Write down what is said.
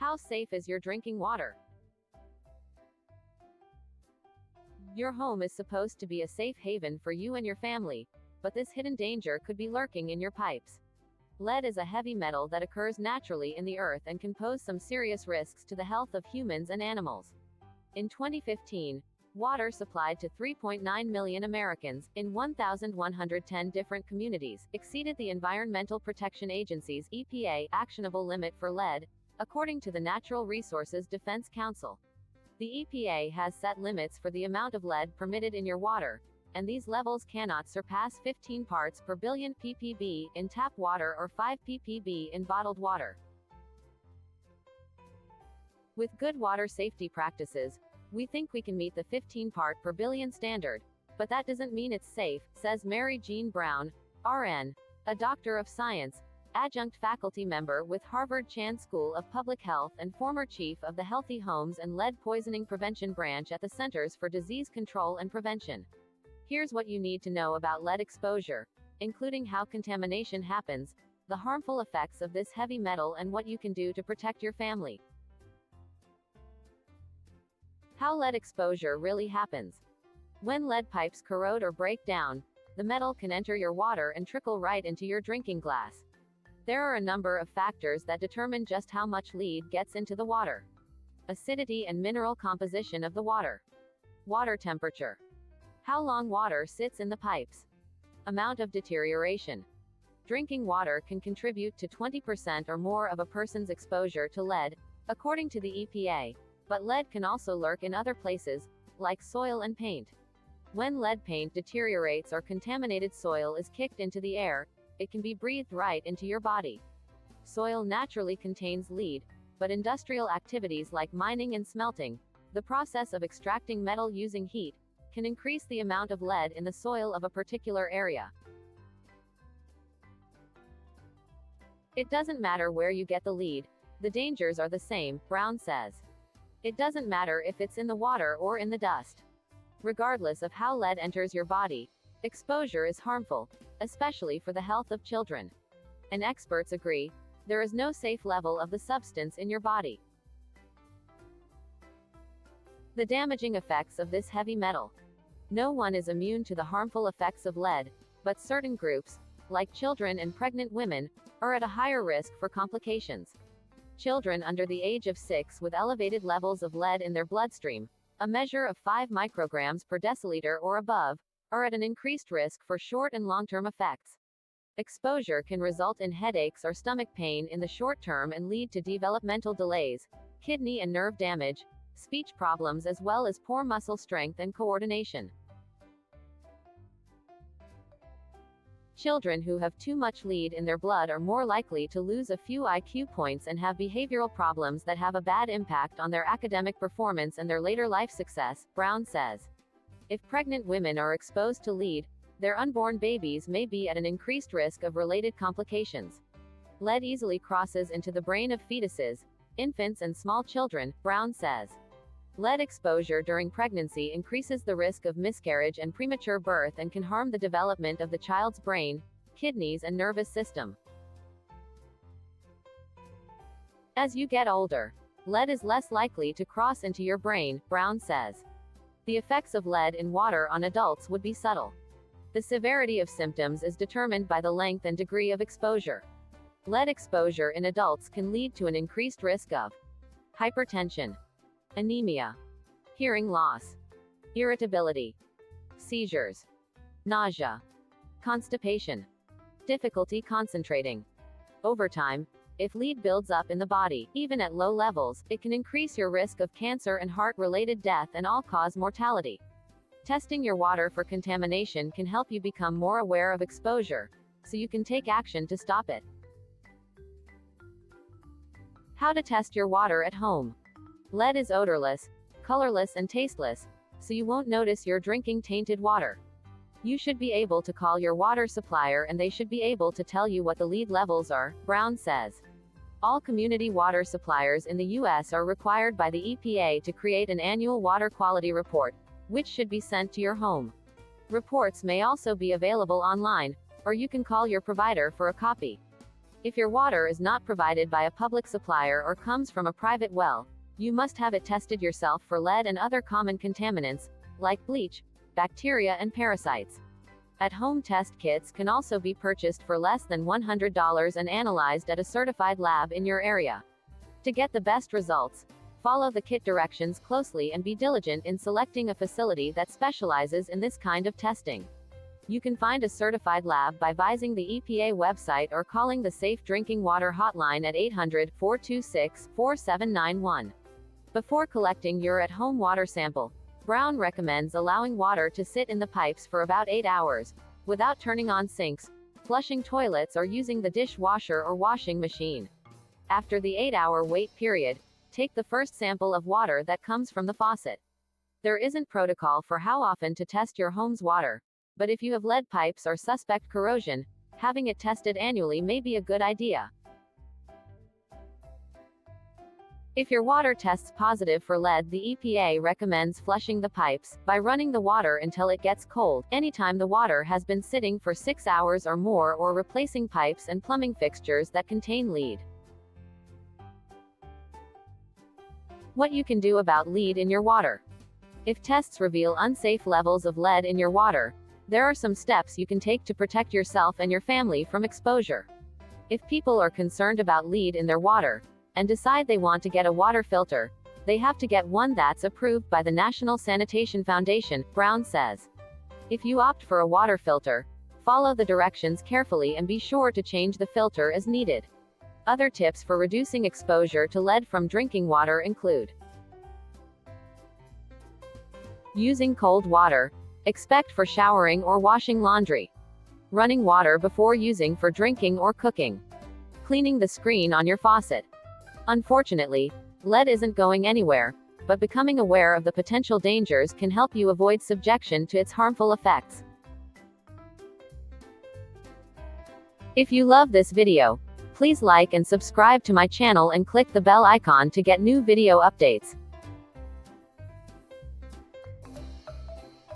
How safe is your drinking water? Your home is supposed to be a safe haven for you and your family, but this hidden danger could be lurking in your pipes. Lead is a heavy metal that occurs naturally in the earth and can pose some serious risks to the health of humans and animals. In 2015, water supplied to 3.9 million Americans, in 1,110 different communities, exceeded the Environmental Protection Agency's (EPA) actionable limit for lead, according to the Natural Resources Defense Council. The EPA has set limits for the amount of lead permitted in your water, and these levels cannot surpass 15 parts per billion ppb in tap water or 5 ppb in bottled water. With good water safety practices, we think we can meet the 15 part per billion standard, but that doesn't mean it's safe, says Mary Jean Brown, RN, a doctor of science, adjunct faculty member with Harvard Chan School of Public Health and former chief of the Healthy Homes and Lead Poisoning Prevention Branch at the Centers for Disease Control and Prevention. Here's what you need to know about lead exposure, including how contamination happens, the harmful effects of this heavy metal, and what you can do to protect your family. How lead exposure really happens. When lead pipes corrode or break down, the metal can enter your water and trickle right into your drinking glass. There are a number of factors that determine just how much lead gets into the water. Acidity and mineral composition of the water. Water temperature. How long water sits in the pipes. Amount of deterioration. Drinking water can contribute to 20% or more of a person's exposure to lead, according to the EPA, but lead can also lurk in other places, like soil and paint. When lead paint deteriorates or contaminated soil is kicked into the air, it can be breathed right into your body. Soil naturally contains lead, but industrial activities like mining and smelting, the process of extracting metal using heat, can increase the amount of lead in the soil of a particular area. It doesn't matter where you get the lead, the dangers are the same, Brown says. It doesn't matter if it's in the water or in the dust. Regardless of how lead enters your body, exposure is harmful, especially for the health of children. And experts agree, there is no safe level of the substance in your body. The damaging effects of this heavy metal. No one is immune to the harmful effects of lead, but certain groups, like children and pregnant women, are at a higher risk for complications. Children under the age of 6 with elevated levels of lead in their bloodstream, a measure of 5 micrograms per deciliter or above, are at an increased risk for short and long-term effects. Exposure can result in headaches or stomach pain in the short term and lead to developmental delays, kidney and nerve damage, speech problems, as well as poor muscle strength and coordination. Children who have too much lead in their blood are more likely to lose a few IQ points and have behavioral problems that have a bad impact on their academic performance and their later life success, Brown says. If pregnant women are exposed to lead, their unborn babies may be at an increased risk of related complications. Lead easily crosses into the brain of fetuses, infants and small children, Brown says. Lead exposure during pregnancy increases the risk of miscarriage and premature birth and can harm the development of the child's brain, kidneys and nervous system. As you get older, lead is less likely to cross into your brain, Brown says. The effects of lead in water on adults would be subtle. The severity of symptoms is determined by the length and degree of exposure. Lead exposure in adults can lead to an increased risk of hypertension, anemia, hearing loss, irritability, seizures, nausea, constipation, difficulty concentrating. Over time, if lead builds up in the body, even at low levels, it can increase your risk of cancer and heart-related death and all-cause mortality. Testing your water for contamination can help you become more aware of exposure, so you can take action to stop it. How to test your water at home. Lead is odorless, colorless and tasteless, so you won't notice you're drinking tainted water. You should be able to call your water supplier and they should be able to tell you what the lead levels are, Brown says. All community water suppliers in the U.S. are required by the EPA to create an annual water quality report, which should be sent to your home. Reports may also be available online, or you can call your provider for a copy. If your water is not provided by a public supplier or comes from a private well, you must have it tested yourself for lead and other common contaminants, like bleach, bacteria and parasites. At-home test kits can also be purchased for less than $100 and analyzed at a certified lab in your area. To get the best results, follow the kit directions closely and be diligent in selecting a facility that specializes in this kind of testing. You can find a certified lab by visiting the EPA website or calling the Safe Drinking Water Hotline at 800-426-4791. Before collecting your at-home water sample, Brown recommends allowing water to sit in the pipes for about 8 hours, without turning on sinks, flushing toilets or using the dishwasher or washing machine. After the 8-hour wait period, take the first sample of water that comes from the faucet. There isn't protocol for how often to test your home's water, but if you have lead pipes or suspect corrosion, having it tested annually may be a good idea. If your water tests positive for lead, the EPA recommends flushing the pipes by running the water until it gets cold, anytime the water has been sitting for 6 hours or more, or replacing pipes and plumbing fixtures that contain lead. What you can do about lead in your water. If tests reveal unsafe levels of lead in your water, there are some steps you can take to protect yourself and your family from exposure. If people are concerned about lead in their water and decide they want to get a water filter, they have to get one that's approved by the National Sanitation Foundation, Brown says. If you opt for a water filter, follow the directions carefully and be sure to change the filter as needed. Other tips for reducing exposure to lead from drinking water include using cold water, except for showering or washing laundry. Running water before using for drinking or cooking. Cleaning the screen on your faucet. Unfortunately, lead isn't going anywhere, but becoming aware of the potential dangers can help you avoid subjection to its harmful effects. If you love this video, please like and subscribe to my channel and click the bell icon to get new video updates.